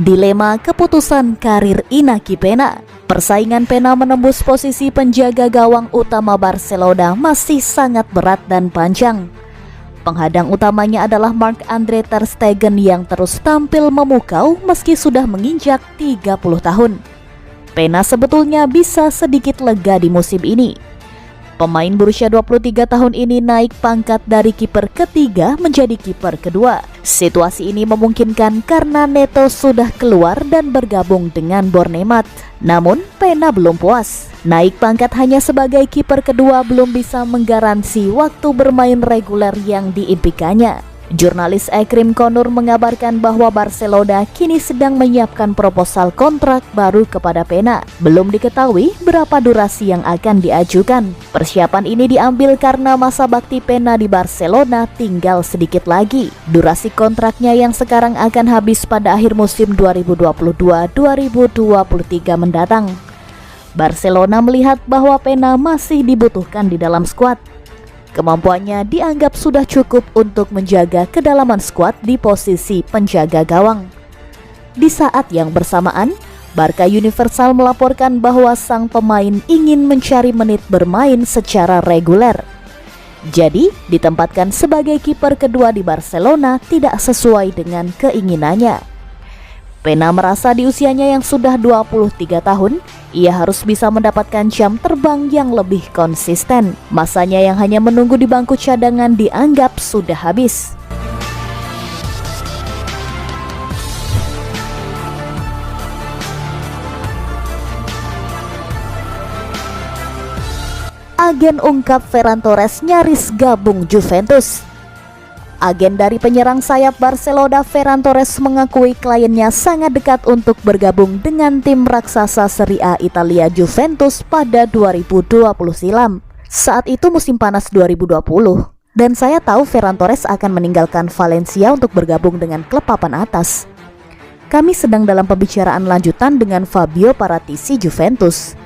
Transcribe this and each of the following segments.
Dilema keputusan karir Inaki Peña. Persaingan Peña menembus posisi penjaga gawang utama Barcelona masih sangat berat dan panjang. Penghadang utamanya adalah Marc-Andre ter Stegen yang terus tampil memukau meski sudah menginjak 30 tahun. Peña sebetulnya bisa sedikit lega di musim ini. Pemain berusia 23 tahun ini naik pangkat dari kiper ketiga menjadi kiper kedua. Situasi ini memungkinkan karena Neto sudah keluar dan bergabung dengan Bournemouth. Namun, Peña belum puas. Naik pangkat hanya sebagai kiper kedua belum bisa menggaransi waktu bermain reguler yang diimpikannya. Jurnalis Ekrim Konur mengabarkan bahwa Barcelona kini sedang menyiapkan proposal kontrak baru kepada Peña. Belum diketahui berapa durasi yang akan diajukan. Persiapan ini diambil karena masa bakti Peña di Barcelona tinggal sedikit lagi. Durasi kontraknya yang sekarang akan habis pada akhir musim 2022-2023 mendatang. Barcelona melihat bahwa Peña masih dibutuhkan di dalam skuad. Kemampuannya dianggap sudah cukup untuk menjaga kedalaman skuad di posisi penjaga gawang. Di saat yang bersamaan, Barca Universal melaporkan bahwa sang pemain ingin mencari menit bermain secara reguler. Jadi, ditempatkan sebagai kiper kedua di Barcelona tidak sesuai dengan keinginannya. Peña merasa di usianya yang sudah 23 tahun, ia harus bisa mendapatkan jam terbang yang lebih konsisten. Masanya yang hanya menunggu di bangku cadangan dianggap sudah habis. Agen ungkap Ferran Torres nyaris gabung Juventus. Agen dari penyerang sayap Barcelona Ferran Torres mengakui kliennya sangat dekat untuk bergabung dengan tim raksasa Serie A Italia Juventus pada 2020 silam. Saat itu musim panas 2020. Dan saya tahu Ferran Torres akan meninggalkan Valencia untuk bergabung dengan klub papan atas. Kami sedang dalam pembicaraan lanjutan dengan Fabio Paratici Juventus.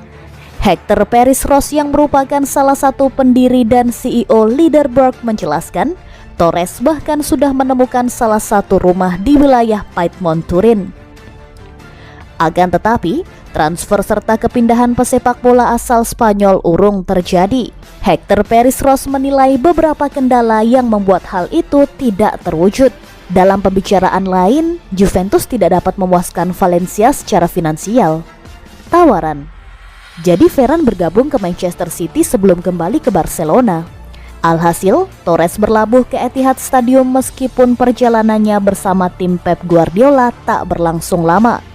Hector Peris-Ros yang merupakan salah satu pendiri dan CEO Liederberg menjelaskan, Torres bahkan sudah menemukan salah satu rumah di wilayah Piedmont, Turin. Akan tetapi, transfer serta kepindahan pesepak bola asal Spanyol urung terjadi. Hector Peris-Ros menilai beberapa kendala yang membuat hal itu tidak terwujud. Dalam pembicaraan lain, Juventus tidak dapat memuaskan Valencia secara finansial. Tawaran. Jadi Ferran bergabung ke Manchester City sebelum kembali ke Barcelona. Alhasil, Torres berlabuh ke Etihad Stadium meskipun perjalanannya bersama tim Pep Guardiola tak berlangsung lama.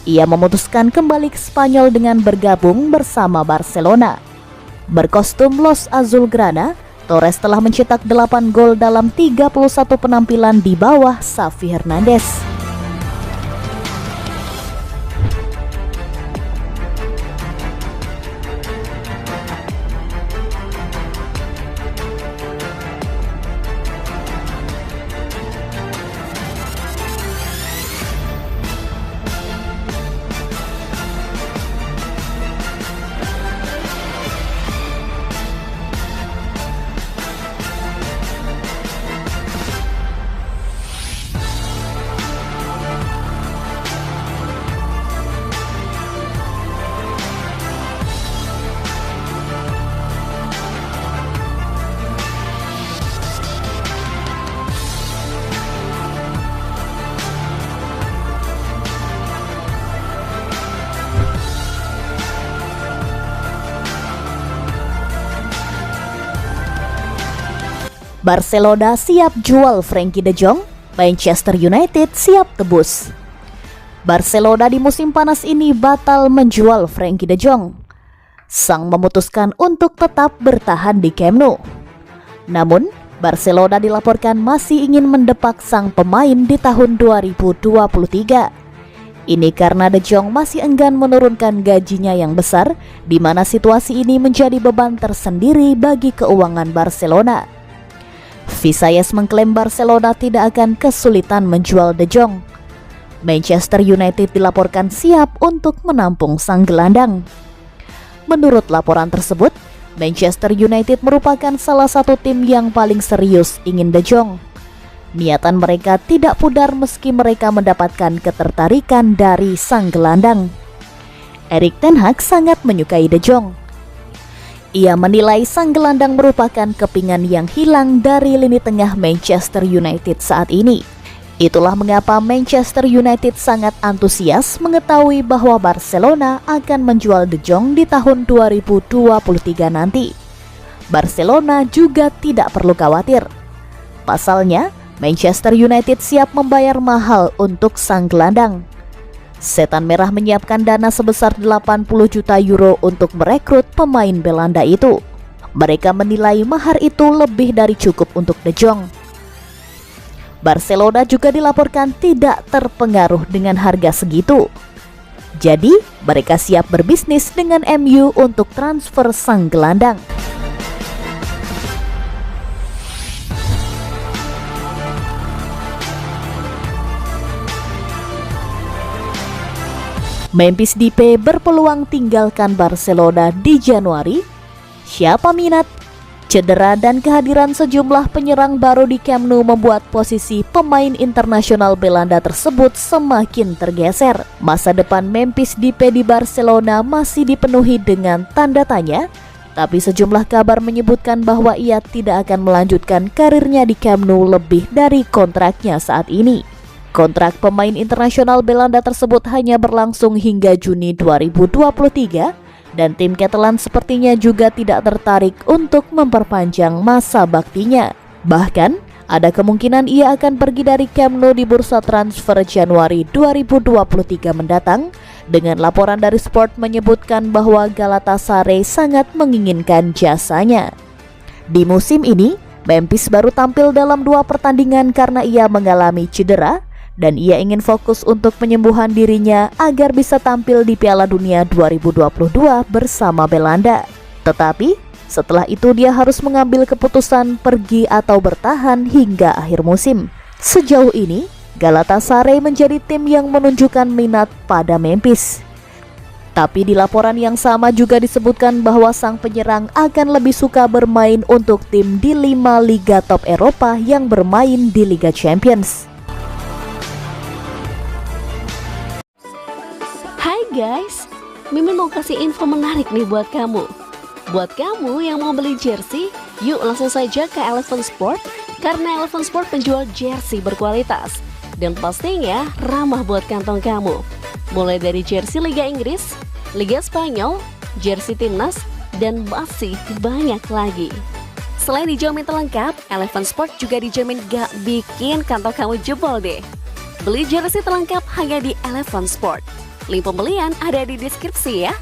Ia memutuskan kembali ke Spanyol dengan bergabung bersama Barcelona. Berkostum Los Azulgrana, Torres telah mencetak 8 gol dalam 31 penampilan di bawah Xavi Hernandez. Barcelona siap jual Frenkie de Jong, Manchester United siap tebus. Barcelona di musim panas ini batal menjual Frenkie de Jong. Sang memutuskan untuk tetap bertahan di Camp Nou. Namun, Barcelona dilaporkan masih ingin mendepak sang pemain di tahun 2023. Ini karena de Jong masih enggan menurunkan gajinya yang besar, di mana situasi ini menjadi beban tersendiri bagi keuangan Barcelona. Visayas mengklaim Barcelona tidak akan kesulitan menjual de Jong. Manchester United dilaporkan siap untuk menampung sang gelandang. Menurut laporan tersebut, Manchester United merupakan salah satu tim yang paling serius ingin de Jong. Niatan mereka tidak pudar meski mereka mendapatkan ketertarikan dari sang gelandang. Erik ten Hag sangat menyukai De Jong. Ia menilai sang gelandang merupakan kepingan yang hilang dari lini tengah Manchester United saat ini. Itulah mengapa Manchester United sangat antusias mengetahui bahwa Barcelona akan menjual De Jong di tahun 2023 nanti. Barcelona juga tidak perlu khawatir. Pasalnya, Manchester United siap membayar mahal untuk sang gelandang. Setan Merah menyiapkan dana sebesar 80 juta euro untuk merekrut pemain Belanda itu. Mereka menilai mahar itu lebih dari cukup untuk De Jong. Barcelona juga dilaporkan tidak terpengaruh dengan harga segitu. Jadi, mereka siap berbisnis dengan MU untuk transfer sang gelandang. Memphis Depay berpeluang tinggalkan Barcelona di Januari. Siapa minat? Cedera dan kehadiran sejumlah penyerang baru di Camp Nou membuat posisi pemain internasional Belanda tersebut semakin tergeser. Masa depan Memphis Depay di Barcelona masih dipenuhi dengan tanda tanya, tapi sejumlah kabar menyebutkan bahwa ia tidak akan melanjutkan karirnya di Camp Nou lebih dari kontraknya saat ini. Kontrak pemain internasional Belanda tersebut hanya berlangsung hingga Juni 2023 dan tim Catalan sepertinya juga tidak tertarik untuk memperpanjang masa baktinya. Bahkan, ada kemungkinan ia akan pergi dari Camp Nou di bursa transfer Januari 2023 mendatang dengan laporan dari Sport menyebutkan bahwa Galatasaray sangat menginginkan jasanya. Di musim ini, Memphis baru tampil dalam 2 pertandingan karena ia mengalami cedera dan ia ingin fokus untuk penyembuhan dirinya agar bisa tampil di Piala Dunia 2022 bersama Belanda. Tetapi, setelah itu dia harus mengambil keputusan pergi atau bertahan hingga akhir musim. Sejauh ini, Galatasaray menjadi tim yang menunjukkan minat pada Memphis. Tapi di laporan yang sama juga disebutkan bahwa sang penyerang akan lebih suka bermain untuk tim di 5 liga top Eropa yang bermain di Liga Champions. Hai guys, Mimin mau kasih info menarik nih buat kamu. Buat kamu yang mau beli jersey, yuk langsung saja ke Eleven Sport, karena Eleven Sport penjual jersey berkualitas dan pastinya ramah buat kantong kamu. Mulai dari jersey Liga Inggris, Liga Spanyol, jersey timnas, dan masih banyak lagi. Selain dijamin terlengkap, Eleven Sport juga dijamin gak bikin kantong kamu jebol deh. Beli jersey terlengkap hanya di Eleven Sport. Link pembelian ada di deskripsi ya.